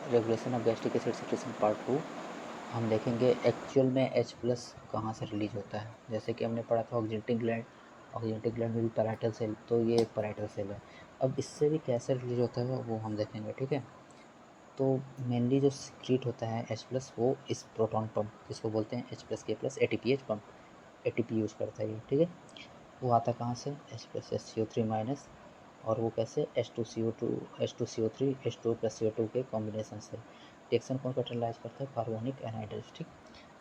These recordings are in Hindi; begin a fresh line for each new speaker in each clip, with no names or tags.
Regulation of gastric acid secretion part 2 हम देखेंगे एक्चुअल में H प्लस कहाँ से रिलीज होता है। जैसे कि हमने पढ़ा था ऑक्सीजेटिक ग्लैंड में भी पैराइटल सेल, तो ये एक पैराइटल सेल है। अब इससे भी कैसे रिलीज होता है वो हम देखेंगे, ठीक है। तो मेनली जो सीक्रेट होता है H प्लस वो इस प्रोटॉन पंप जिसको बोलते हैं H प्लस के plus ATPH pump, ATP use करता है ये, ठीक है। वो आता कहाँ से, H प्लस SCO3 माइनस, और वो कैसे H2CO2 H2CO3 H2 plus CO2 के कॉम्बिनेशन से। रिएक्शन कौन कैटालाइज करता है, कार्बोनिक एनहाइड्रेट, ठीक।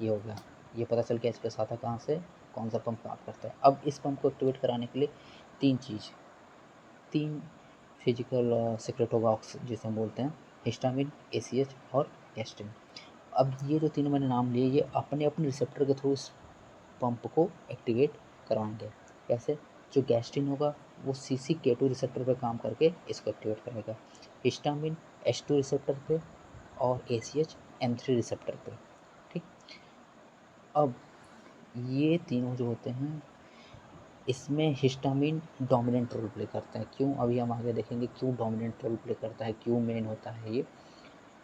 ये हो गया, ये पता चल गया H प्लस आता कहाँ से, कौन सा पंप काम करता है। अब इस पंप को एक्टिवेट कराने के लिए तीन फिजिकल सीक्रेट होगा जिसे हम बोलते हैं हिस्टामिन, ACH और गैस्ट्रिन। अब ये जो तीनों मैंने नाम लिए, ये अपने अपने रिसेप्टर के थ्रू इस पंप को एक्टिवेट करवाएंगे। कैसे, जो गैस्ट्रिन होगा वो CCK2 रिसेप्टर पर काम करके इसको एक्टिवेट करेगा, हिस्टामिन H2 रिसेप्टर पे और ACH M3 रिसेप्टर पे, ठीक। अब ये तीनों जो होते हैं इसमें हिस्टामिन डोमिनेंट रोल प्ले करता है। क्यों, अभी हम आगे देखेंगे क्यों डोमिनेंट रोल प्ले करता है, क्यों मेन होता है ये,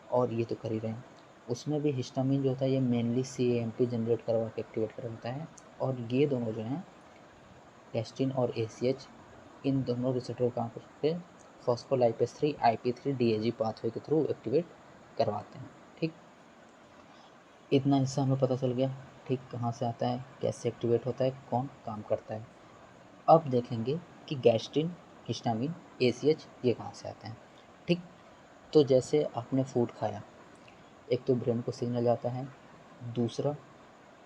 और ये तो कर ही रहे हैं। उसमें भी हिस्टामिन जो होता है ये मेनली CAMP जनरेट करवा के एक्टिवेट करवाता है, और ये दोनों जो हैं गैस्ट्रिन और ACH, इन दोनों रिसेप्टर काम करके फॉस्फोलाइपेज 3 IP3 DAG पाथवे के थ्रू एक्टिवेट करवाते हैं, ठीक। इतना हिस्सा हमें पता चल गया, ठीक, कहाँ से आता है, कैसे एक्टिवेट होता है, कौन काम करता है। अब देखेंगे कि गैस्ट्रिन, हिस्टामिन, ACH ये कहाँ से आते हैं, ठीक। तो जैसे आपने फूड खाया, एक तो ब्रेन को सिग्नल जाता है, दूसरा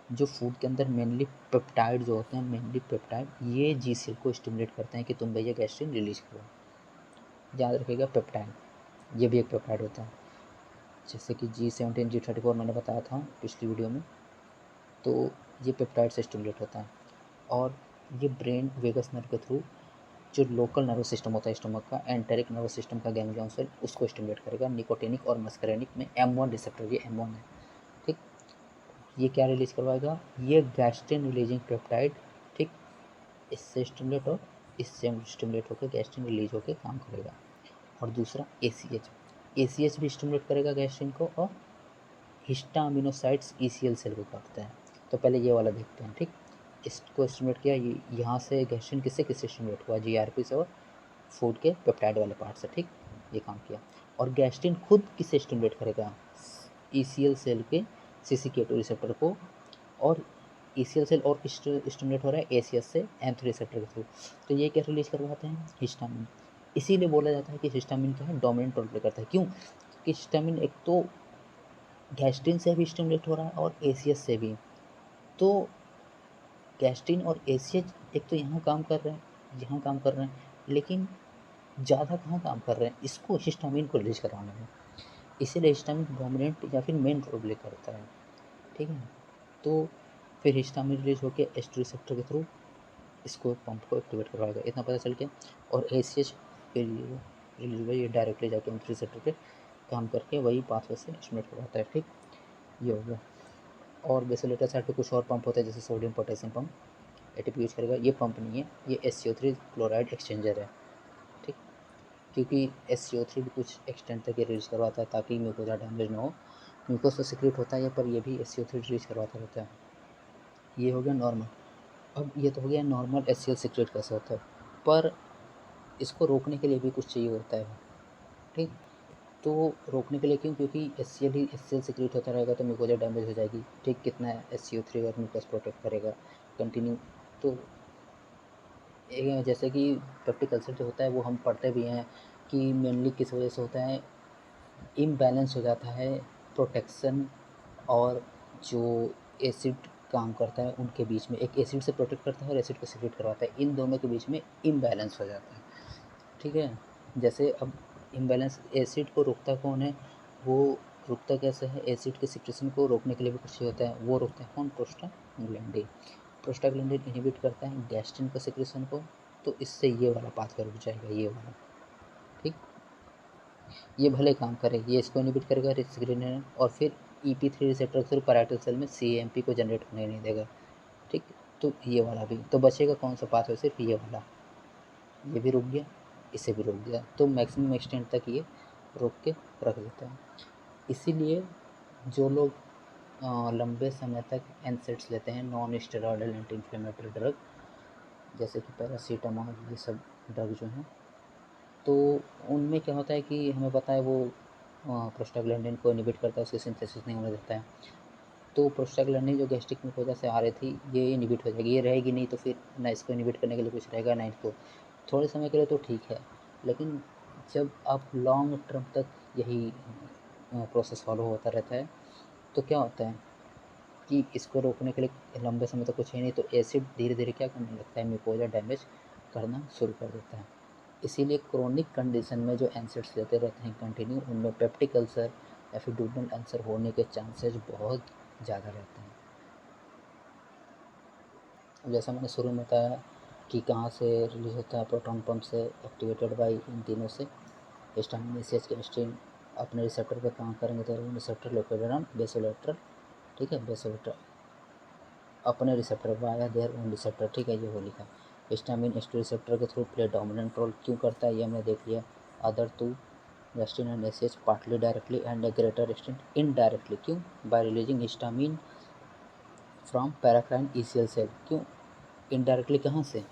जो फूड के अंदर मेनली पेप्टाइड जो होते हैं, मेनली पेप्टाइड ये जी सेल को स्टिमुलेट करते हैं कि तुम भैया गैस्ट्रिन रिलीज करो। याद रखिएगा पेप्टाइड, ये भी एक पेप्टाइड होता है, जैसे कि G17 G34 मैंने बताया था पिछली वीडियो में, तो ये पेप्टाइड से स्टिमुलेट होता है। और ये ब्रेन वेगस नर्व के थ्रू जो लोकल नर्वस सिस्टम होता है स्टमक का, एंटेरिक नर्वस सिस्टम का गैंग्लियन सेल, उसको स्टिमुलेट करेगा। निकोटिनिक और मस्करेनिक में M1 रिसेप्टर, ये M1 है, ठीक। ये क्या रिलीज करवाएगा, ये गैस्ट्रिन रिलीजिंग पेप्टाइड, ठीक, इससे स्टिमुलेट और इससे स्टिमुलेट होकर गैस्ट्रिन रिलीज होकर काम करेगा। और दूसरा ACH भी स्टिमुलेट करेगा गैस्ट्रिन को, और हिस्टामिनोसाइट्स ECL सेल को काटता है। तो पहले ये वाला देखते हैं, ठीक। इसको स्टिमुलेट किया, ये यहाँ से गैस्ट्रिन किससे स्टिमुलेट हुआ, GRP से और फूड के पेप्टाइड वाले पार्ट से, ठीक, ये काम किया। और गैस्ट्रिन खुद किससे स्टिमुलेट करेगा, ECL सेल के CCK2 रिसेप्टर को, और ECL सेल और स्टिमुलेट हो रहा है ACH से M3 रिसेप्टर के थ्रू। तो ये क्या रिलीज करवाते हैं, हिस्टामिन। इसीलिए बोला जाता है कि हिस्टामिन क्या है, डोमिनेंट रोल प्ले करता है। क्यों कि हिस्टामिन एक तो गैस्ट्रिन से भी स्टिमुलेट हो रहा है और ACH से भी। तो गैस्ट्रिन और ACH एक तो यहाँ काम कर रहे हैं, यहाँ काम कर रहे हैं, लेकिन ज़्यादा कहाँ काम कर रहे हैं, इसको हिस्टामिन को रिलीज करवाने में। इसीलिए हिस्टामिन डोमिनेंट या फिर मेन रोल प्ले करता है, ठीक है। तो फिर हिस्टामिन रिलीज होकर H2 रिसेप्टर के थ्रू इसको पंप को एक्टिवेट करवाएगा, इतना पता चल गया। और ACH फिर ये रिलीज हुआ, ये डायरेक्टली जाके M3 रिसेप्टर पे काम करके वही पाथवे से स्टिमुलेट करवाता है, ठीक, ये हो गया। और बेसिलेटर साइड पे कुछ और पंप होता है, जैसे sodium potassium pump, ATP use करेगा। ये पंप नहीं है, ये SCO3 क्लोराइड एक्सचेंजर है, ठीक। क्योंकि SCO3 भी कुछ एक्सटेंट तक ये रिलीज करवाता है ताकि म्यूकोजा डैमेज ना हो। म्यूकोस तो सिक्रेट होता है पर ये भी SCO3 रिलीज करवाता रहता है। ये हो गया नॉर्मल। अब ये तो हो गया नॉर्मल HCl सिक्रेट कैसे होता है, पर इसको रोकने के लिए भी कुछ चाहिए होता है, ठीक। तो रोकने के लिए क्यों, क्योंकि HCl सिक्रेट होता रहेगा तो म्यूकोजा डैमेज हो जाएगी, ठीक। कितना है SCO3 और म्यूकस प्रोटेक्ट करेगा कंटिन्यू। तो जैसे कि पेप्टिक अल्सर जो होता है वो हम पढ़ते भी हैं कि मेनली किस वजह से होता है, इम्बैलेंस हो जाता है प्रोटेक्शन और जो एसिड काम करता है उनके बीच में। एक एसिड से प्रोटेक्ट करता है और एसिड को सिक्रेट करवाता है, इन दोनों के बीच में इम्बैलेंस हो जाता है, ठीक है। जैसे अब इम्बैलेंस, एसिड को रोकता कौन है, वो रुकता कैसे है, एसिड के सिक्रेशन को रोकने के लिए भी कुछ ही होता है, वो रोकता है कौन, प्रोस्टाग्लैंडिन। प्रोस्टाग्लैंडिन इनहिबिट करता है गैस्ट्रिन का सिक्रेशन को, तो इससे ये वाला पाथवे रुक जाएगा, ये वाला, ठीक। ये भले काम करे, ये इसको इनहिबिट करेगा रेसिग्रेनिन, और फिर EP3 रिसेप्टर के थ्रू पैराइटल सेल में CAMP को जनरेट होने नहीं देगा, ठीक। तो ये वाला भी, तो बचेगा कौन सा पाथवे, सिर्फ ये वाला। ये भी रुक गया, इसे भी रुक गया, तो मैक्सिमम एक्सटेंट तक ये रोक के रख देता है। इसीलिए जो लोग लंबे समय तक एनसेड्स लेते हैं, non steroidal anti inflammatory drug, जैसे कि पैरासीटामोल, ये सब ड्रग जो हैं, तो उनमें क्या होता है कि हमें पता है वो प्रोस्टाग्लैंडिन को इनहिबिट करता है, उसकी सिंथेसिस नहीं होने देता है। तो प्रोस्टाग्लैंडिन जो गैस्ट्रिक मुकोजा से आ रही थी, ये इनहिबिट हो जाएगी, ये रहेगी नहीं, तो फिर ना इसको इनहिबिट करने के लिए कुछ रहेगा ना इसको। थोड़े समय के लिए तो ठीक है, लेकिन जब आप लॉन्ग टर्म तक यही प्रोसेस फॉलो होता रहता है, तो क्या होता है कि इसको रोकने के लिए लंबे समय तक कुछ है नहीं, तो एसिड धीरे धीरे क्या करने लगता है, म्यूकोजा डैमेज करना शुरू कर देता है। इसीलिए क्रोनिक कंडीशन में जो एनसेड्स लेते रहते हैं कंटिन्यू, उनमें पेप्टिक अल्सर या फिर डुओडेनल अल्सर होने के चांसेस बहुत ज़्यादा रहते हैं। अब जैसा मैंने शुरू में बताया कि कहाँ से रिलीज होता है, प्रोटॉन पंप से, एक्टिवेटेड बाई इन तीनों से। हिस्टामिन, एसीएच, गैस्ट्रिन अपने रिसेप्टर पर काम करेंगे तो रिसेप्टर लोकेटेड ऑन बेसोलेटरल, ठीक है, बेसोलेटरल अपने receptor via their own receptor, ठीक है, ये हो लिखा। हिस्टामिन एच2 रिसेप्टर के थ्रू प्ले डोमिनेंट रोल क्यों करता है, ये हमने देख लिया। Other to gastrin and ACh partly directly and a greater extent indirectly, क्यों, by releasing histamine from paracrine ECL cell, क्यों इनडायरेक्टली, कहाँ से,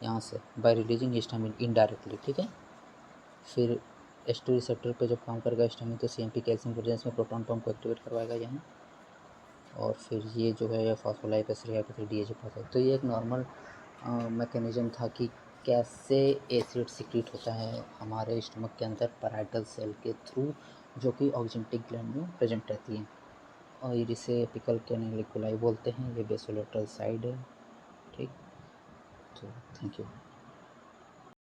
यहाँ से, बाय रिलीजिंग हिस्टामिन इनडायरेक्टली, ठीक है। फिर एच2 रिसेप्टर पे जब काम करेगा हिस्टामिन, तो सीएमपी कैल्शियम प्रेजेंस में प्रोटॉन पंप को एक्टिवेट करवाएगा यहाँ, और फिर ये जो है फॉस्फोलाइपेस रिएक्ट डीएच पास। तो ये एक नॉर्मल मैकेनिज्म था कि कैसे एसिड सिक्रीट होता है हमारे स्टमक के अंदर पैराइटल सेल के थ्रू, जो कि ऑक्जेंटिक ग्लैंड में प्रेजेंट रहती है, और इसे एपिकल कैनालिकुलाई बोलते हैं। ये बेसोलेटरल साइड है, ठीक। तो थैंक यू।